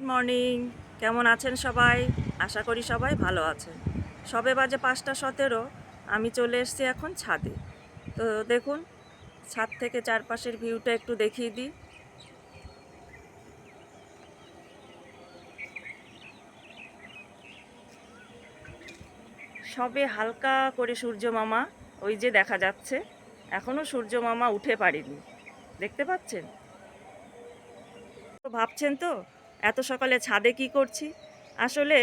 Morning. কেমন আছেন সবাই? আশা করি সবাই ভালো আছেন। সবে বাজে 5:17। আমি চলে এসেছি এখন ছাদে। তো দেখুন, ছাদ থেকে চারপাশের ভিউটা একটু দেখিয়ে দিই। সবে হালকা করে সূর্য মামা ওই যে দেখা যাচ্ছে। এখনও সূর্য মামা উঠে পারেনি, দেখতে পাচ্ছেন তো? ভাবছেন তো এত সকালে ছাদে কি করছি? আসলে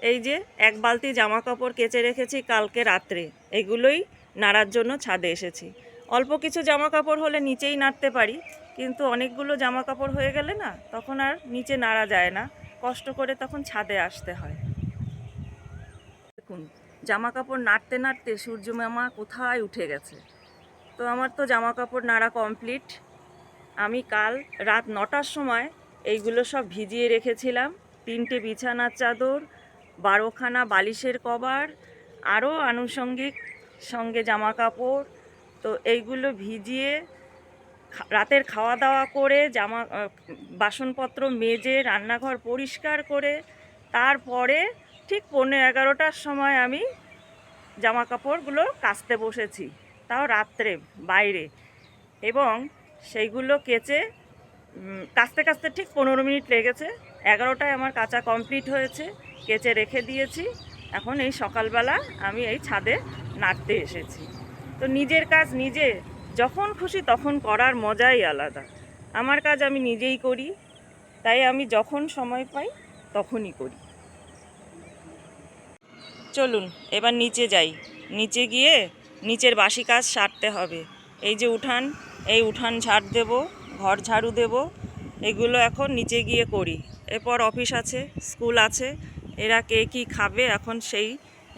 এই যে এক বালতি জামা কাপড় কেচে রেখেছি কালকে রাত্রে, এগুলোই নাড়ার জন্য ছাদে এসেছি। অল্প কিছু জামা কাপড় হলে নিচেই নাড়তে পারি, কিন্তু অনেকগুলো জামা কাপড় হয়ে গেলে না, তখন আর নিচে নাড়া যায় না, কষ্ট করে তখন ছাদে আসতে হয়। দেখুন, জামা কাপড় নাড়তে নাড়তে সূর্য মামা কোথায় উঠে গেছে। তো আমার তো জামা কাপড় নাড়া কমপ্লিট। আমি কাল রাত 9টার সময় এইগুলো সব ভিজিয়ে রেখেছিলাম। 3টে বিছানার চাদর, 12খানা বালিশের কভার, আরও আনুষঙ্গিক সঙ্গে জামা কাপড়। তো এইগুলো ভিজিয়ে রাতের খাওয়া দাওয়া করে বাসনপত্র মেজে রান্নাঘর পরিষ্কার করে তারপরে ঠিক 11:15টার সময় আমি জামা কাপড়গুলো কাচতে বসেছি, তাও রাত্রে বাইরে। এবং সেইগুলো কেচে কাচতে কাচতে ঠিক 15 মিনিট লেগেছে। 11টায় আমার কাচা কমপ্লিট হয়েছে, কেচে রেখে দিয়েছি। এখন এই সকালবেলা আমি এই ছাদে নাড়তে এসেছি। তো নিজের কাজ নিজে যখন খুশি তখন করার মজাই আলাদা। আমার কাজ আমি নিজেই করি, তাই আমি যখন সময় পাই তখনই করি। চলুন এবার নিচে যাই। নিচে গিয়ে নিচের বাসি কাজ সারতে হবে। এই যে উঠান, এই উঠান ঝাড় দেব, ঘর ঝাড়ু দেব, এগুলো এখন নিচে গিয়ে করি। এরপর অফিস আছে, স্কুল আছে, এরা কে কী খাবে এখন সেই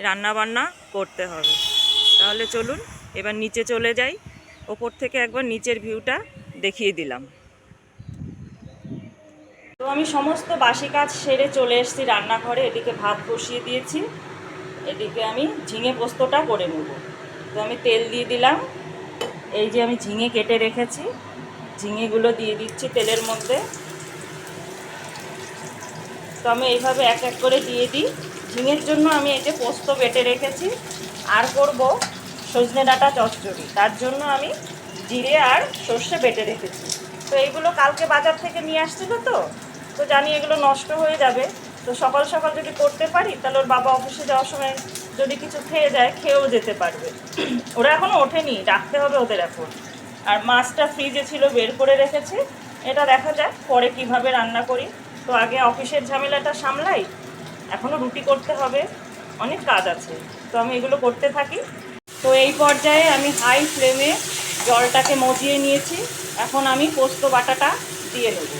রান্নাবান্না করতে হবে। তাহলে চলুন এবার নিচে চলে যাই। ওপর থেকে একবার নিচের ভিউটা দেখিয়ে দিলাম। তো আমি সমস্ত বাসি কাজ সেরে চলে এসেছি রান্নাঘরে। এদিকে ভাত বসিয়ে দিয়েছি, এদিকে আমি ঝিঙে পোস্তটা করে নেব। তো আমি তেল দিয়ে দিলাম। এই যে আমি ঝিঙে কেটে রেখেছি, ঝিঙেগুলো দিয়ে দিচ্ছি তেলের মধ্যে। তো আমি এইভাবে এক এক করে দিয়ে দিই। ঝিঙের জন্য আমি এই যে পোস্ত বেটে রেখেছি। আর করব সজনে ডাঁটা চচ্চড়ি, তার জন্য আমি জিরে আর সর্ষে বেটে রেখেছি। তো এইগুলো কালকে বাজার থেকে নিয়ে আসছিল, তো জানি এগুলো নষ্ট হয়ে যাবে। তো সকাল সকাল যদি করতে পারি তাহলে ওর বাবা অফিসে যাওয়ার সময় যদি কিছু খেয়ে যায়, খেয়েও যেতে পারবে। ওরা এখনও ওঠেনি, রাখতে হবে ওদের এখন। আর মাছটা ফ্রিজে ছিল, বের করে রেখেছি। এটা দেখা যাক পরে কিভাবে রান্না করি। তো আগে অফিসের ঝামেলাটা সামলাই, এখনও রুটি করতে হবে, অনেক কাজ আছে। তো আমি এগুলো করতে থাকি। তো এই পর্যায়ে আমি হাই ফ্লেমে জলটাকে মজিয়ে নিয়েছি। এখন আমি পোস্ত বাটাটা দিয়ে নেব।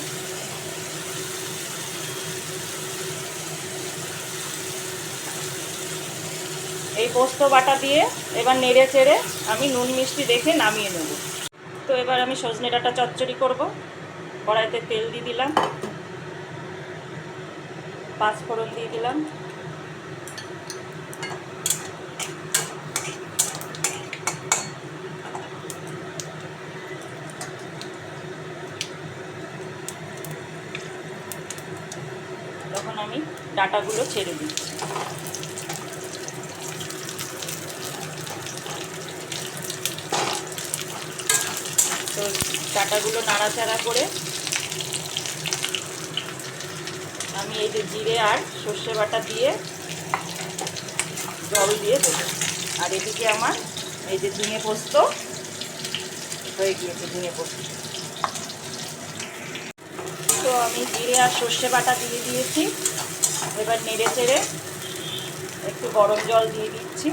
এই পোস্ত বাটা দিয়ে এবার নেড়ে চেড়ে আমি নুন মিষ্টি দেখে নামিয়ে নেব। তো এবার আমি সজনে ডাঁটা চচ্চড়ি করব। কড়াইতে তেল দিয়ে দিলাম, পাঁচফোড়ন দিয়ে দিলাম, তখন আমি ডাঁটাগুলো ছেড়ে দিচ্ছি। তো ডাঁটাগুলো নাড়াচাড়া করে আমি এই যে জিরে আর সর্ষে বাটা দিয়ে জল দিয়ে দেবো। আর এদিকে আমার এই যে ঝিঙে পোস্ত হয়ে গিয়েছে, ঝিঙে পোস্ত। তো আমি জিরে আর সর্ষে বাটা দিয়ে দিয়েছি। এবার নেড়ে চেড়ে একটু গরম জল দিয়ে দিচ্ছি।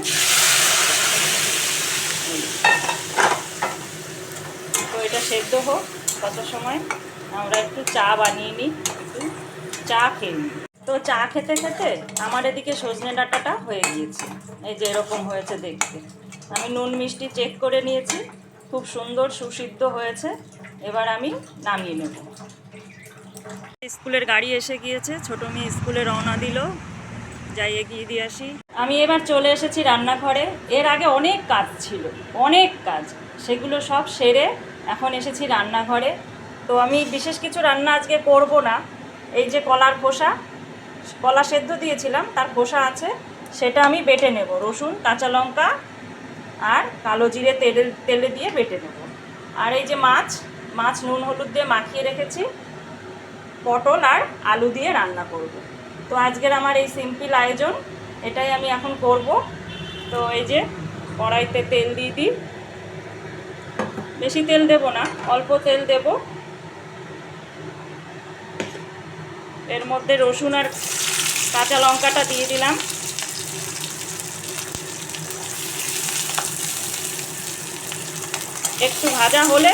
তো এটা সেদ্ধ হোক, তত সময় আমরা একটু চা বানিয়ে নিই, একটু চা খেয়ে নিই। তো চা খেতে খেতে আমার এদিকে সজনে ডাঁটাটা হয়ে গিয়েছে। এই যে এরকম হয়েছে দেখতে। আমি নুন মিষ্টি চেক করে নিয়েছি, খুব সুন্দর সুসিদ্ধ হয়েছে। এবার আমি নামিয়ে নেব। স্কুলের গাড়ি এসে গিয়েছে, ছোটো মেয়ে স্কুলে রওনা দিল, যাই এগিয়ে দিয়ে আসি। আমি এবার চলে এসেছি রান্নাঘরে। এর আগে অনেক কাজ ছিল, অনেক কাজ, সেগুলো সব সেরে এখন এসেছি রান্নাঘরে। তো আমি বিশেষ কিছু রান্না আজকে করব না, এই যে কলার খোসা, কলা সেদ্ধ দিয়েছিলাম তার খোসা আছে, সেটা আমি বেটে নেব। রসুন, কাঁচা লঙ্কা আর কালো জিরে তেলে দিয়ে বেটে নেব। আর এই যে মাছ নুন হলুদ দিয়ে মাখিয়ে রেখেছি, পটল আর আলু দিয়ে রান্না করব। তো আজকের আমার এই সিম্পল আয়োজন, এটাই আমি এখন করব। তো এই যে কড়াইতে তেল দিয়ে দিই, বেশি তেল দেব না, অল্প তেল দেব। এর মধ্যে রসুন আর কাঁচা লঙ্কাটা দিয়ে দিলাম। একটু ভাজা হলে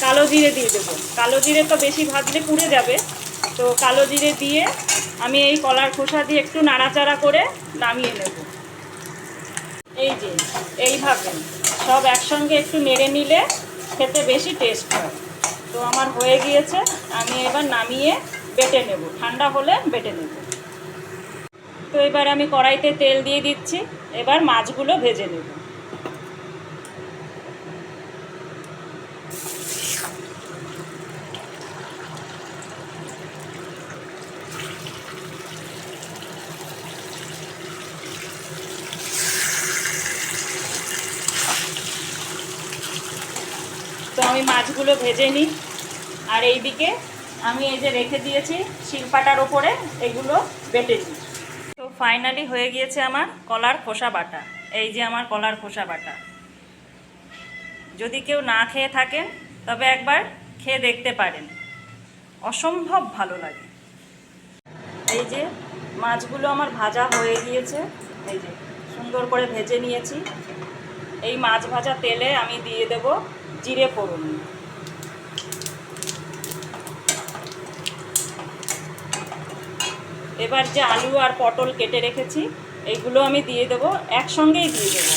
কালো জিরে দিয়ে দেবো। কালো জিরে তো বেশি ভাজলে পুড়ে যাবে, তো কালো জিরে দিয়ে আমি এই কলার খোসা দিয়ে একটু নাড়াচাড়া করে নামিয়ে নেব। এই যে এইভাবে সব একসঙ্গে একটু নেড়ে নিলে খেতে বেশি টেস্ট হয়। তো আমার হয়ে গিয়েছে, আমি এবার নামিয়ে বেটে নেব, ঠান্ডা হলে বেটে নেব। তো এবার আমি কড়াইতে তেল দিয়ে দিচ্ছি, এবার মাছগুলো ভেজে নেব। তো আমি মাছগুলো ভেজে নিই, আর এইদিকে আমি এই যে রেখে দিয়েছি শিলপাটার ওপরে, এগুলো বেটে নিই। তো ফাইনালি হয়ে গিয়েছে আমার কলার খোসা বাটা। এই যে আমার কলার খোসা বাটা। যদি কেউ না খেয়ে থাকেন তবে একবার খেয়ে দেখতে পারেন, অসম্ভব ভালো লাগে। এই যে মাছগুলো আমার ভাজা হয়ে গিয়েছে, এই যে সুন্দর করে ভেজে নিয়েছি। এই মাছ ভাজা তেলে আমি দিয়ে দেব জিরে ফোড়ন। এবার যে আলু আর পটল কেটে রেখেছি এইগুলো আমি দিয়ে দেবো, একসঙ্গেই দিয়ে দেবো।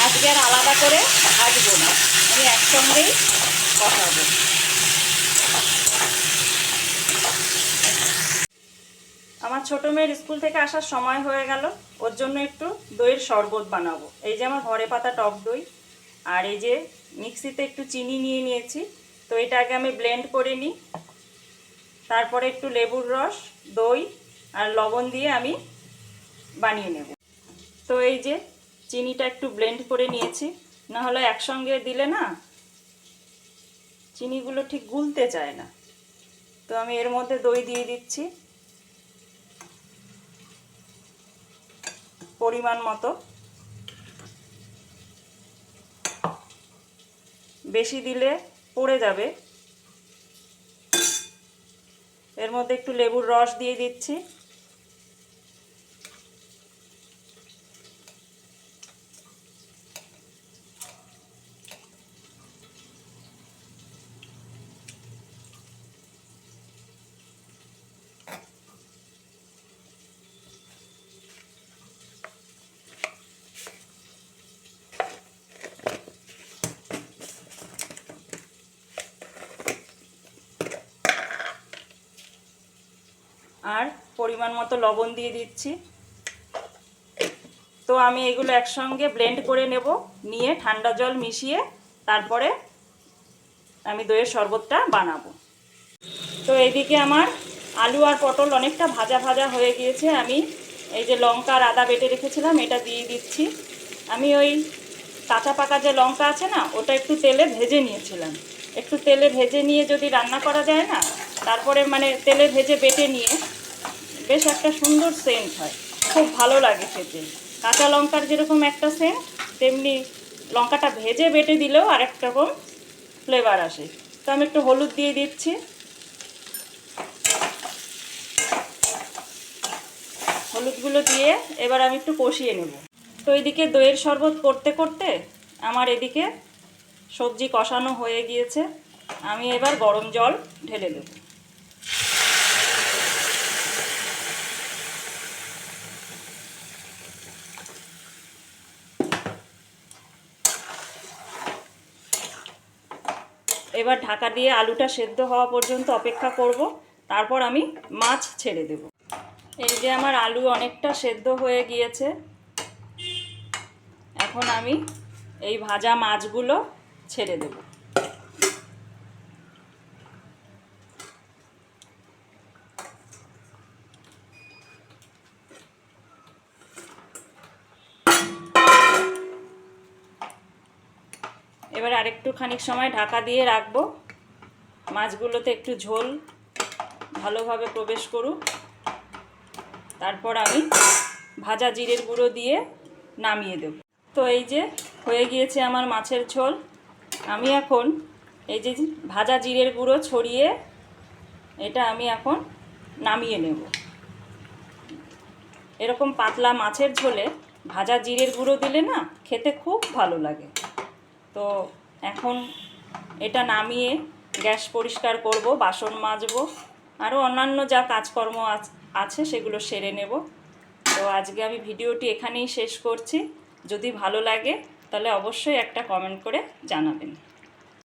আজকে আর আলাদা করে ভাজবো না, আমি একসঙ্গেই কষাবো। আমার ছোটো মেয়ের স্কুল থেকে আসার সময় হয়ে গেল, ওর জন্য একটু দইয়ের শরবত বানাবো। এই যে আমার ঘরে পাতা টক দই, আর এই যে মিক্সিতে একটু চিনি নিয়ে নিয়েছি। তো এটা আগে আমি ব্লেন্ড করে নিই, তারপরে একটু লেবুর রস, দই আর লবণ দিয়ে আমি বানিয়ে নেব। তো এই যে চিনিটা একটু ব্লেন্ড করে নিয়েছি, না হলে একসঙ্গে দিলে না চিনিগুলো ঠিক গুলতে চায় না। তো আমি এর মধ্যে দই দিয়ে দিচ্ছি পরিমাণ মতো, বেশি দিলে পড়ে যাবে। এর মধ্যে একটু লেবুর রস দিয়ে দিচ্ছি। আর পরিমাণ মতো লবণ দিয়ে দিচ্ছি। তো আমি এগুলো একসঙ্গে ব্লেন্ড করে নেব, নিয়ে ঠান্ডা জল মিশিয়ে তারপরে আমি দইয়ের শরবতটা বানাবো। তো এইদিকে আমার আলু আর পটল অনেকটা ভাজা ভাজা হয়ে গিয়েছে। আমি এই যে লঙ্কা আর আদা বেটে রেখেছিলাম এটা দিয়ে দিচ্ছি। আমি ওই কাঁচা পাকা যে লঙ্কা আছে না, ওটা একটু তেলে ভেজে নিয়েছিলাম। একটু তেলে ভেজে নিয়ে যদি রান্না করা যায় না, তারপরে মানে তেলে ভেজে বেটে নিয়ে বেশ একটা সুন্দর সেন্ট হয়, খুব ভালো লাগে খেতে। কাঁচা লঙ্কার যেরকম একটা সেন্ট, তেমনি লঙ্কাটা ভেজে বেটে দিলেও আরেক রকম ফ্লেভার আসে। তো আমি একটু হলুদ দিয়ে দিচ্ছি। হলুদগুলো দিয়ে এবার আমি একটু কষিয়ে নেব। তো এদিকে দইয়ের শরবত করতে করতে আমার এদিকে সবজি কষানো হয়ে গিয়েছে। আমি এবার গরম জল ঢেলে দেব। এবার ঢাকা দিয়ে আলুটা সেদ্ধ হওয়া পর্যন্ত অপেক্ষা করব, তারপর আমি মাছ ছেড়ে দেব। এই যে আমার আলু অনেকটা সেদ্ধ হয়ে গিয়েছে, এখন আমি এই ভাজা মাছগুলো ছেড়ে দেব। এবার আরেকটু খানিক সময় ঢাকা দিয়ে রাখবো, মাছগুলোতে একটু ঝোল ভালোভাবে প্রবেশ করুক। তারপর আমি ভাজা জিরের গুঁড়ো দিয়ে নামিয়ে দেব। তো এই যে হয়ে গিয়েছে আমার মাছের ঝোল। আমি এখন এই যে ভাজা জিরের গুঁড়ো ছড়িয়ে এটা আমি এখন নামিয়ে নেব। এরকম পাতলা মাছের ঝোলে ভাজা জিরের গুঁড়ো দিলে না খেতে খুব ভালো লাগে। তো এখন এটা নামিয়ে গ্যাস পরিষ্কার করব, বাসন মাজবো, আরও অন্যান্য যা কাজকর্ম আছে সেগুলো সেরে নেব। তো আজকে আমি ভিডিওটি এখানেই শেষ করছি। যদি ভালো লাগে তাহলে অবশ্যই একটা কমেন্ট করে জানাবেন।